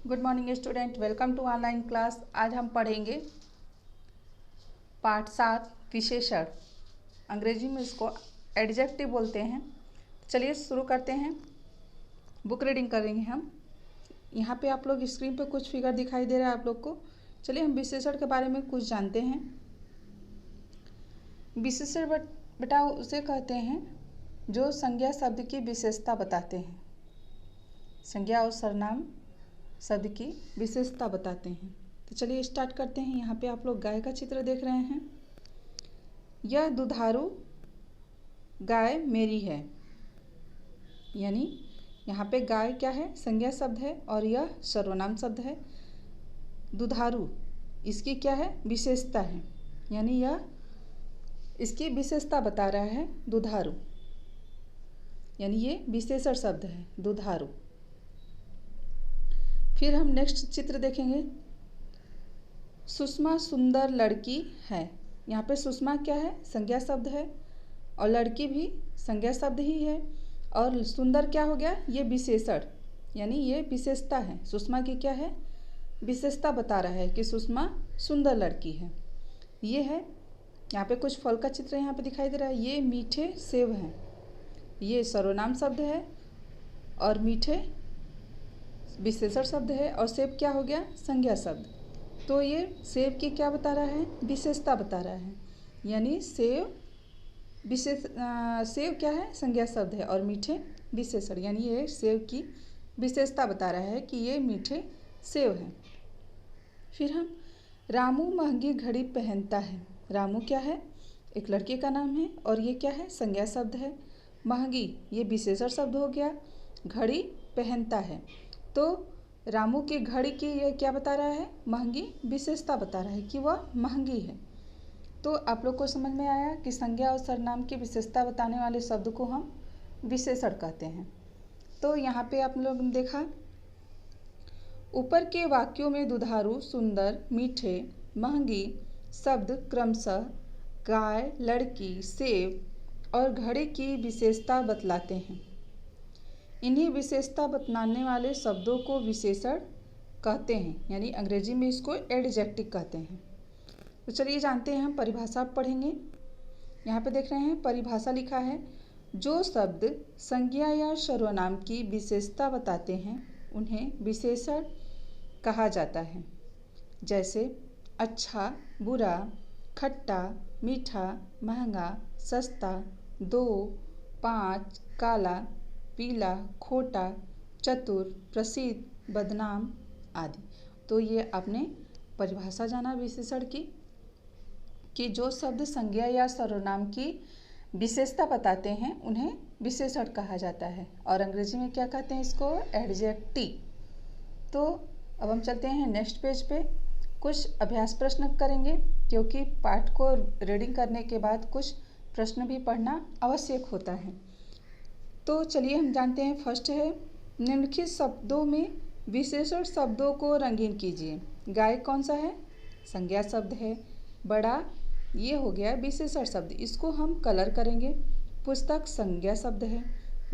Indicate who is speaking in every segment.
Speaker 1: Good morning student, welcome to online class. आज हम पढ़ेंगे पाठ 7 विशेषण। अंग्रेजी में इसको एडजेक्टिव बोलते हैं। चलिए शुरू करते हैं। बुक रीडिंग करेंगे हम। यहाँ पे आप लोग स्क्रीन पे कुछ फिगर दिखाई दे रहा है आप लोग को। चलिए हम विशेषण के बारे में कुछ जानते हैं। विशेषण बेटा उसे कहते हैं जो संज्ञा शब्द की विशेषता बताते हैं। संज्ञा और सर्वनाम शब्द की विशेषता बताते हैं। तो चलिए स्टार्ट करते हैं। यहाँ पे आप लोग गाय का चित्र देख रहे हैं। यह दुधारू गाय मेरी है, यानी यहाँ पे गाय क्या है? संज्ञा शब्द है और यह सर्वनाम शब्द है। दुधारू इसकी क्या है? विशेषता है, यानी यह इसकी विशेषता बता रहा है। दुधारू यानी ये विशेषण शब्द है, दुधारू। फिर हम नेक्स्ट चित्र देखेंगे। सुषमा सुंदर लड़की है। यहाँ पे सुषमा क्या है? संज्ञा शब्द है और लड़की भी संज्ञा शब्द ही है। और सुंदर क्या हो गया? ये विशेषण, यानी ये विशेषता है। सुषमा की क्या है? विशेषता बता रहा है कि सुषमा सुंदर लड़की है। ये है। यहाँ पे कुछ फल का चित्र यहाँ पे दिखाई दे रहा है। ये मीठे सेब हैं। ये सर्वनाम शब्द है और मीठे विशेषण शब्द है और सेब क्या हो गया? संज्ञा शब्द। तो ये सेब की क्या बता रहा है? विशेषता बता रहा है, यानी सेब सेब क्या है? संज्ञा शब्द है और मीठे विशेषण, यानी ये सेब की विशेषता बता रहा है कि ये मीठे सेब हैं। फिर हम रामू महंगी घड़ी पहनता है। रामू क्या है? एक लड़के का नाम है और ये क्या है? संज्ञा शब्द है। महंगी ये विशेषण शब्द हो गया। घड़ी पहनता है, तो रामू की घड़ी की ये क्या बता रहा है? महंगी विशेषता बता रहा है कि वह महंगी है। तो आप लोग को समझ में आया कि संज्ञा और सर्वनाम की विशेषता बताने वाले शब्द को हम विशेषण कहते हैं। तो यहाँ पे आप लोग ने देखा, ऊपर के वाक्यों में दुधारू, सुंदर, मीठे, महंगी शब्द क्रमशः गाय, लड़की, सेब और घड़ी की विशेषता बतलाते हैं। इन्हीं विशेषता बतलाने वाले शब्दों को विशेषण कहते हैं, यानी अंग्रेजी में इसको एडजेक्टिव कहते हैं। तो चलिए जानते हैं, हम परिभाषा पढ़ेंगे। यहाँ पे देख रहे हैं परिभाषा लिखा है, जो शब्द संज्ञा या सर्वनाम की विशेषता बताते हैं उन्हें विशेषण कहा जाता है। जैसे अच्छा, बुरा, खट्टा, मीठा, महंगा, सस्ता, 2, 5, काला, पीला, खोटा, चतुर, प्रसिद्ध, बदनाम आदि। तो ये आपने परिभाषा जाना विशेषण की, कि जो शब्द संज्ञा या सर्वनाम की विशेषता बताते हैं उन्हें विशेषण कहा जाता है और अंग्रेजी में क्या कहते हैं? इसको एडजेक्टिव। तो अब हम चलते हैं नेक्स्ट पेज पे। कुछ अभ्यास प्रश्न करेंगे, क्योंकि पाठ को रीडिंग करने के बाद कुछ प्रश्न भी पढ़ना आवश्यक होता है। तो चलिए हम जानते हैं। फर्स्ट है, निम्नलिखित शब्दों में विशेषण शब्दों को रंगीन कीजिए। गाय कौन सा है? संज्ञा शब्द है। बड़ा ये हो गया विशेषण शब्द, इसको हम कलर करेंगे। पुस्तक संज्ञा शब्द है।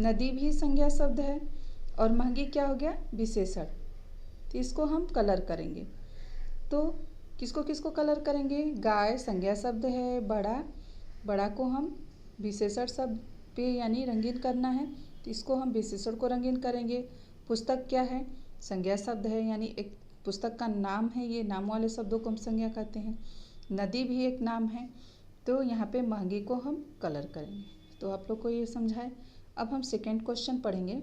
Speaker 1: नदी भी संज्ञा शब्द है और महंगी क्या हो गया? विशेषण। तो इसको हम कलर करेंगे। तो किसको किसको कलर करेंगे? गाय संज्ञा शब्द है। बड़ा को हम विशेषण शब्द पे यानी रंगीन करना है, तो इसको हम विशेषण को रंगीन करेंगे। पुस्तक क्या है? संज्ञा शब्द है, यानी एक पुस्तक का नाम है। ये नाम वाले शब्दों को हम संज्ञा कहते हैं। नदी भी एक नाम है, तो यहाँ पे महंगी को हम कलर करेंगे। तो आप लोग को ये समझाए। अब हम सेकेंड क्वेश्चन पढ़ेंगे।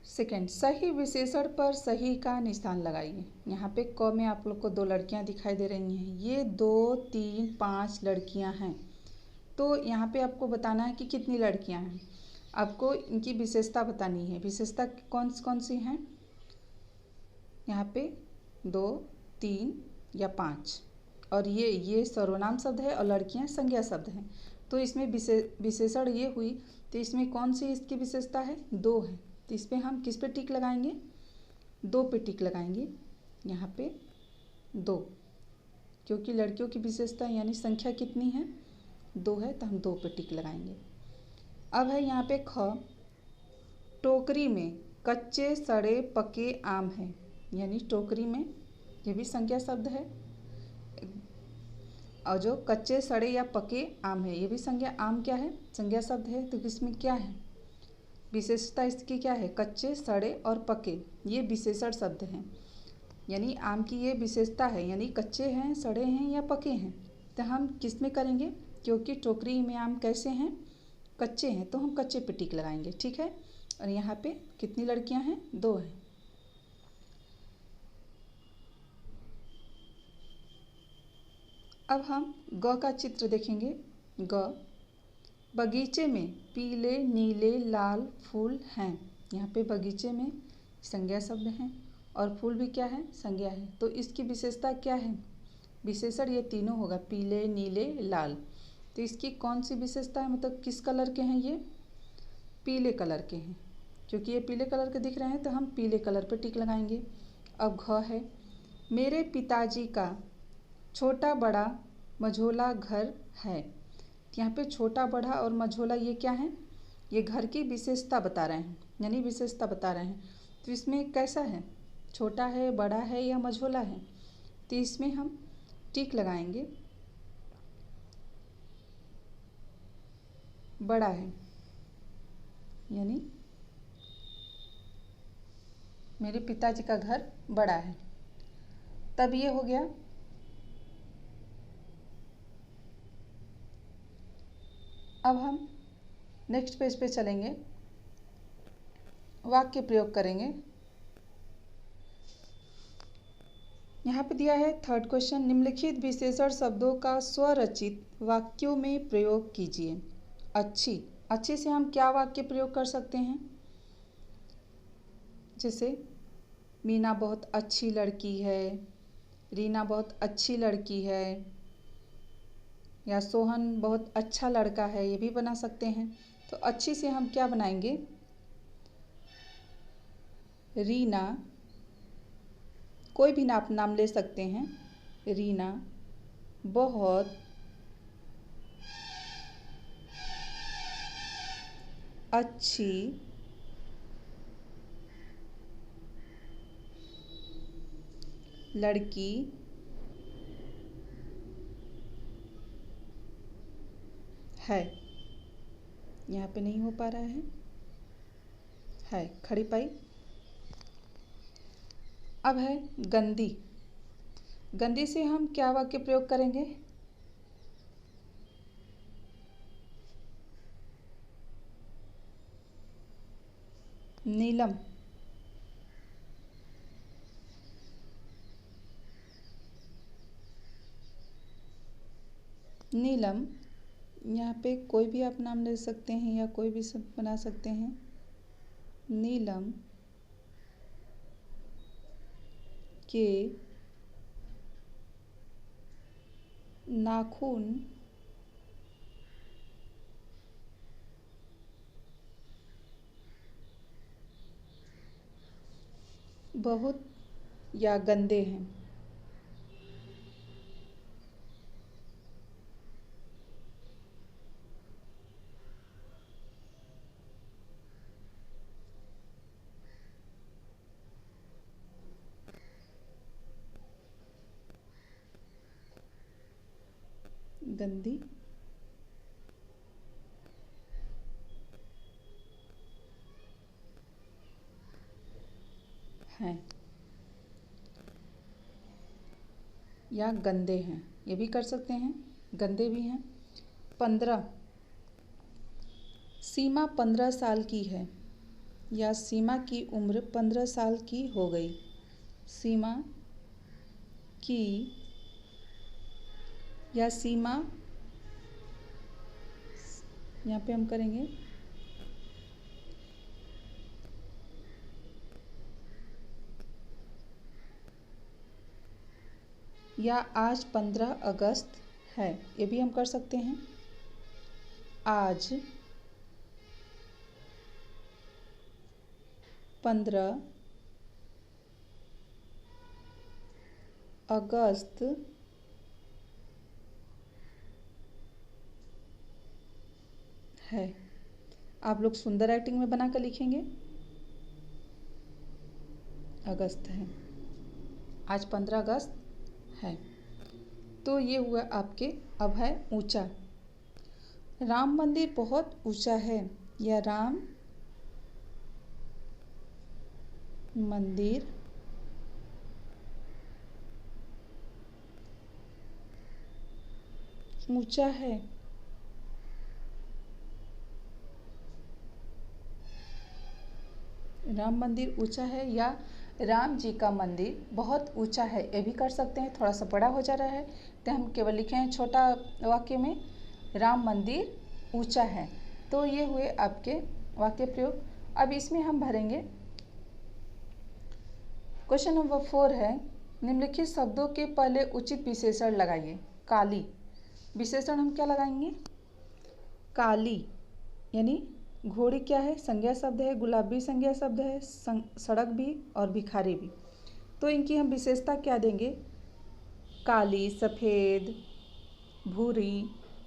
Speaker 1: सेकेंड, सही विशेषण पर सही का निशान लगाइए। यहाँ पे क में आप लोग को 2 लड़कियाँ दिखाई दे रही हैं। ये 2, 3, 5 लड़कियाँ हैं। तो यहाँ पे आपको बताना है कि कितनी लड़कियाँ हैं। आपको इनकी विशेषता बतानी है। विशेषता कौन कौन सी हैं? यहाँ पे 2, 3 या 5, और ये सर्वनाम शब्द है और लड़कियाँ संज्ञा शब्द हैं। तो इसमें विशेषण ये हुई, तो इसमें कौन सी इसकी विशेषता है? 2 है। तो इस पर हम किस पे टिक लगाएंगे? 2 पे टिक लगाएंगे। यहाँ पे 2, क्योंकि लड़कियों की विशेषता यानी संख्या कितनी है? 2 है, तो हम 2 पे टिक लगाएंगे। अब है यहाँ पे ख, टोकरी में कच्चे सड़े पके आम हैं, यानी टोकरी में, ये भी संज्ञा शब्द है। और जो कच्चे सड़े या पके आम है, ये भी संज्ञा, आम क्या है, संज्ञा शब्द है। तो इसमें क्या है, विशेषता इसकी क्या है, कच्चे सड़े और पके, ये विशेषण शब्द हैं। यानी आम की ये विशेषता है, यानी कच्चे हैं, सड़े हैं या पके हैं। तो हम किस में करेंगे, क्योंकि टोकरी में आम कैसे हैं, कच्चे हैं, तो हम कच्चे पे टिक लगाएंगे, ठीक है। और यहाँ पे कितनी लड़कियां हैं, 2 हैं। अब हम ग का चित्र देखेंगे। ग, बगीचे में पीले नीले लाल फूल हैं। यहाँ पे बगीचे में संज्ञा शब्द हैं और फूल भी क्या है, संज्ञा है। तो इसकी विशेषता क्या है, विशेषण ये तीनों होगा, पीले नीले लाल। तो इसकी कौन सी विशेषता है, मतलब किस कलर के हैं ये, पीले कलर के हैं। क्योंकि ये पीले कलर के दिख रहे हैं तो हम पीले कलर पर टिक लगाएंगे। अब घ है, मेरे पिताजी का छोटा बड़ा मझोला घर है। यहाँ पे छोटा बड़ा और मझोला ये क्या है, ये घर की विशेषता बता रहे हैं, यानी विशेषता बता रहे हैं। तो इसमें कैसा है, छोटा है, बड़ा है या मझोला है। तो इसमें हम टिक लगाएंगे, बड़ा है, यानी मेरे पिताजी का घर बड़ा है। तब ये हो गया। अब हम नेक्स्ट पेज पे चलेंगे, वाक्य प्रयोग करेंगे। यहाँ पे दिया है 3rd क्वेश्चन, निम्नलिखित विशेषण शब्दों का स्वरचित वाक्यों में प्रयोग कीजिए। अच्छी, अच्छी से हम क्या वाक्य प्रयोग कर सकते हैं, जैसे मीना बहुत अच्छी लड़की है, रीना बहुत अच्छी लड़की है, या सोहन बहुत अच्छा लड़का है, ये भी बना सकते हैं। तो अच्छी से हम क्या बनाएंगे, रीना, कोई भी नाम ले सकते हैं, रीना बहुत अच्छी लड़की है। यहाँ पे नहीं हो पा रहा है खड़ी पाई। अब है गंदी, गंदी से हम क्या वाक्य प्रयोग करेंगे, नीलम नीलम, यहाँ पे कोई भी आप नाम ले सकते हैं या कोई भी शब्द बना सकते हैं। नीलम के नाखून बहुत या गंदे हैं। गंदी हैं या गंदे हैं, ये भी कर सकते हैं, गंदे भी हैं। 15, सीमा 15 साल की है, या सीमा की उम्र 15 साल की हो गई। सीमा की या सीमा, यहाँ पे हम करेंगे या आज 15 अगस्त है, ये भी हम कर सकते हैं। आज 15 अगस्त है। आप लोग सुंदर राइटिंग में बना कर लिखेंगे। अगस्त है। आज 15 अगस्त है। तो ये हुआ आपके। अब है ऊंचा। राम मंदिर बहुत ऊंचा है, या राम मंदिर ऊंचा है। राम मंदिर ऊंचा है, या राम जी का मंदिर बहुत ऊंचा है। ये भी कर सकते हैं, थोड़ा सा बड़ा हो जा रहा है तो हम केवल लिखे हैं छोटा वाक्य में राम मंदिर ऊंचा है। तो ये हुए आपके वाक्य प्रयोग। अब इसमें हम भरेंगे। क्वेश्चन नंबर 4 है, निम्नलिखित शब्दों के पहले उचित विशेषण लगाइए। काली, विशेषण हम क्या लगाएंगे? काली यानी घोड़ी क्या है? संज्ञा शब्द है। गुलाबी संज्ञा शब्द है। सड़क भी और भिखारी भी। तो इनकी हम विशेषता क्या देंगे? काली, सफ़ेद, भूरी,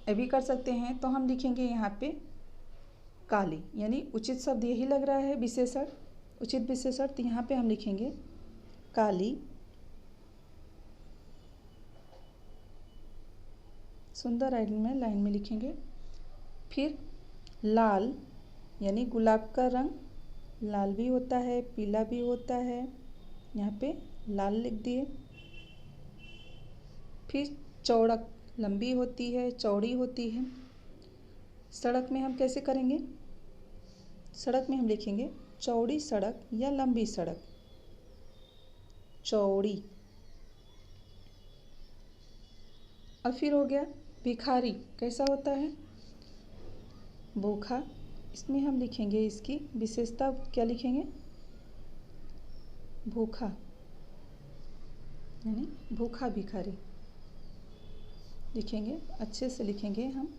Speaker 1: ये भी कर सकते हैं। तो हम लिखेंगे यहाँ पे काली, यानी उचित शब्द यही लग रहा है विशेषण, उचित विशेषण। तो यहाँ पे हम लिखेंगे काली। सुंदर लाइन में लिखेंगे। फिर लाल, यानी गुलाब का रंग लाल भी होता है, पीला भी होता है। यहाँ पे लाल लिख दिए। फिर चौड़क, लंबी होती है, चौड़ी होती है। सड़क में हम कैसे करेंगे? सड़क में हम लिखेंगे चौड़ी सड़क या लंबी सड़क। चौड़ी। अब फिर हो गया भिखारी, कैसा होता है? भूखा। इसमें हम लिखेंगे इसकी विशेषता क्या लिखेंगे? भूखा, यानी भूखा भिखारी लिखेंगे। अच्छे से लिखेंगे हम।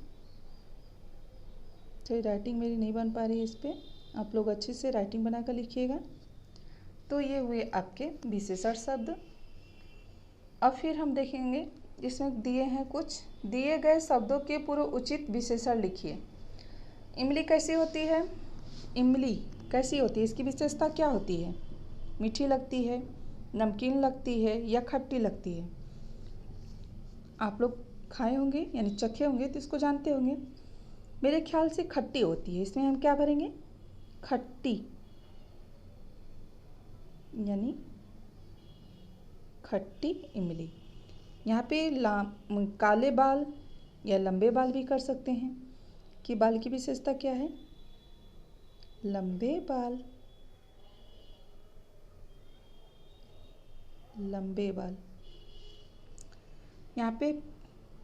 Speaker 1: तो राइटिंग मेरी नहीं बन पा रही है इस पर, आप लोग अच्छे से राइटिंग बनाकर लिखिएगा। तो ये हुए आपके विशेषण शब्द। अब फिर हम देखेंगे, इसमें दिए हैं कुछ दिए गए शब्दों के पूर्व उचित विशेषण लिखिए। इमली कैसी होती है? इमली कैसी होती है? इसकी विशेषता क्या होती है? मीठी लगती है, नमकीन लगती है, या खट्टी लगती है? आप लोग खाए होंगे यानी चखे होंगे तो इसको जानते होंगे। मेरे ख्याल से खट्टी होती है। इसमें हम क्या भरेंगे? खट्टी, यानी खट्टी इमली। यहाँ पे काले बाल या लंबे बाल भी कर सकते हैं। कि बाल की विशेषता क्या है? लंबे बाल, लंबे बाल। यहाँ पे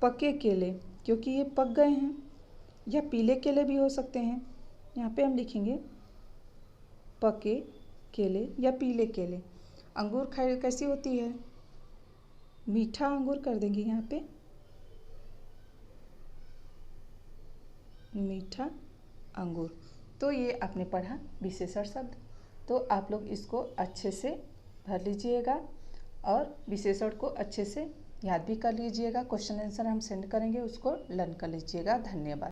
Speaker 1: पके केले, क्योंकि ये पक गए हैं, या पीले केले भी हो सकते हैं। यहाँ पे हम लिखेंगे पके केले या पीले केले। अंगूर कैसी होती है? मीठा अंगूर कर देंगे यहाँ पे, मीठा अंगूर। तो ये आपने पढ़ा विशेषण शब्द। तो आप लोग इसको अच्छे से भर लीजिएगा और विशेषण को अच्छे से याद भी कर लीजिएगा। क्वेश्चन आंसर हम सेंड करेंगे, उसको लर्न कर लीजिएगा। धन्यवाद।